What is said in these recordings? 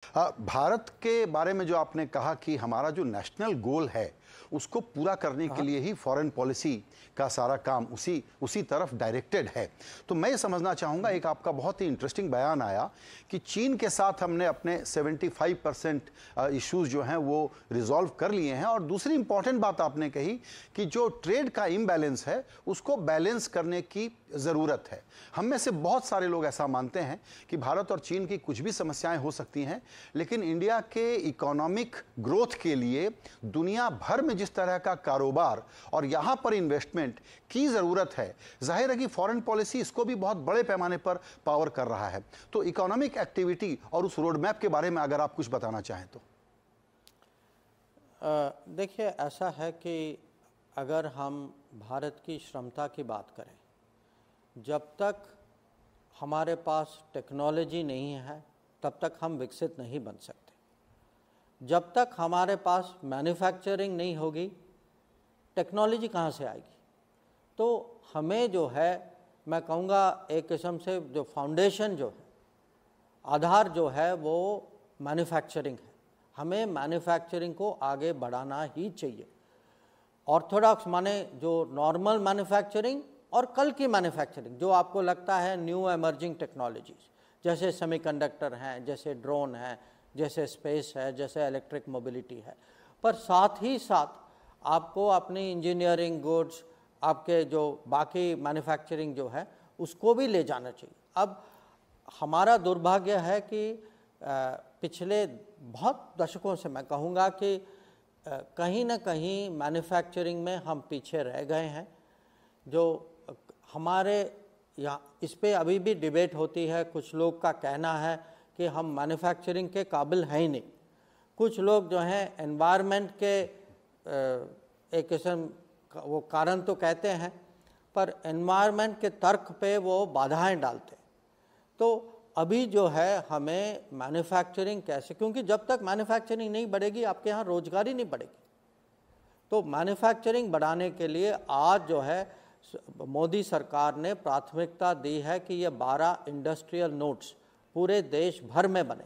भारत के बारे में जो आपने कहा कि हमारा जो नेशनल गोल है उसको पूरा करने के लिए ही फॉरेन पॉलिसी का सारा काम उसी तरफ डायरेक्टेड है। तो मैं ये समझना चाहूँगा, एक आपका बहुत ही इंटरेस्टिंग बयान आया कि चीन के साथ हमने अपने 75% इश्यूज जो हैं वो रिजॉल्व कर लिए हैं, और दूसरी इंपॉर्टेंट बात आपने कही कि जो ट्रेड का इम्बैलेंस है उसको बैलेंस करने की ज़रूरत है। हम में से बहुत सारे लोग ऐसा मानते हैं कि भारत और चीन की कुछ भी समस्याएं हो सकती हैं, लेकिन इंडिया के इकोनॉमिक ग्रोथ के लिए दुनिया भर में जिस तरह का कारोबार और यहां पर इन्वेस्टमेंट की जरूरत है, जाहिर है कि फॉरेन पॉलिसी इसको भी बहुत बड़े पैमाने पर पावर कर रहा है। तो इकोनॉमिक एक्टिविटी और उस रोड मैप के बारे में अगर आप कुछ बताना चाहें तो। देखिए, ऐसा है कि अगर हम भारत की क्षमता की बात करें, जब तक हमारे पास टेक्नोलॉजी नहीं है तब तक हम विकसित नहीं बन सकते। जब तक हमारे पास मैन्युफैक्चरिंग नहीं होगी, टेक्नोलॉजी कहाँ से आएगी? तो हमें जो है, मैं कहूँगा एक किस्म से जो फाउंडेशन जो है, आधार जो है वो मैन्युफैक्चरिंग है। हमें मैन्युफैक्चरिंग को आगे बढ़ाना ही चाहिए। ऑर्थोडॉक्स माने जो नॉर्मल मैन्युफैक्चरिंग और कल की मैन्युफैक्चरिंग जो आपको लगता है न्यू एमर्जिंग टेक्नोलॉजीज़, जैसे सेमीकंडक्टर हैं, जैसे ड्रोन हैं, जैसे स्पेस है, जैसे इलेक्ट्रिक मोबिलिटी है। पर साथ ही साथ आपको अपनी इंजीनियरिंग गुड्स, आपके जो बाकी मैन्युफैक्चरिंग जो है उसको भी ले जाना चाहिए। अब हमारा दुर्भाग्य है कि पिछले बहुत दशकों से मैं कहूँगा कि कहीं ना कहीं मैन्युफैक्चरिंग में हम पीछे रह गए हैं। जो हमारे यहाँ इस पे अभी भी डिबेट होती है। कुछ लोग का कहना है कि हम मैन्युफैक्चरिंग के काबिल हैं ही नहीं। कुछ लोग जो हैं एनवायरनमेंट के एक किस्म वो कारण तो कहते हैं, पर एनवायरनमेंट के तर्क पे वो बाधाएं डालते हैं। तो अभी जो है हमें मैन्युफैक्चरिंग कैसे, क्योंकि जब तक मैन्युफैक्चरिंग नहीं बढ़ेगी आपके यहाँ रोजगार ही नहीं बढ़ेगी। तो मैन्युफैक्चरिंग बढ़ाने के लिए आज जो है मोदी सरकार ने प्राथमिकता दी है कि ये 12 इंडस्ट्रियल नोड्स पूरे देश भर में बने,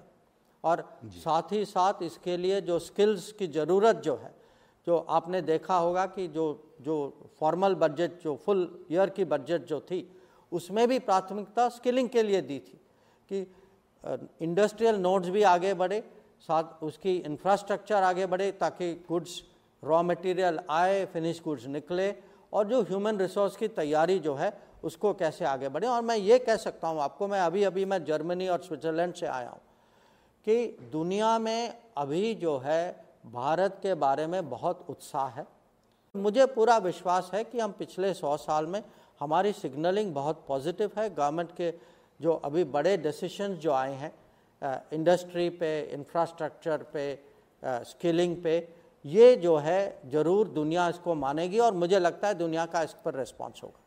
और साथ ही साथ इसके लिए जो स्किल्स की ज़रूरत जो है, जो आपने देखा होगा कि जो फॉर्मल बजट, जो फुल ईयर की बजट जो थी, उसमें भी प्राथमिकता स्किलिंग के लिए दी थी कि इंडस्ट्रियल नोड्स भी आगे बढ़े, साथ उसकी इंफ्रास्ट्रक्चर आगे बढ़े ताकि गुड्स, रॉ मटेरियल आए, फिनिश गुड्स निकले, और जो ह्यूमन रिसोर्स की तैयारी जो है उसको कैसे आगे बढ़े। और मैं ये कह सकता हूँ आपको, मैं अभी मैं जर्मनी और स्विट्ज़रलैंड से आया हूँ कि दुनिया में अभी जो है भारत के बारे में बहुत उत्साह है। मुझे पूरा विश्वास है कि हम पिछले 100 साल में हमारी सिग्नलिंग बहुत पॉजिटिव है। गवर्नमेंट के जो अभी बड़े डिसीशंस जो आए हैं इंडस्ट्री पे, इंफ्रास्ट्रक्चर पे, स्किलिंग पे, ये जो है ज़रूर दुनिया इसको मानेगी, और मुझे लगता है दुनिया का इस पर रिस्पॉन्स होगा।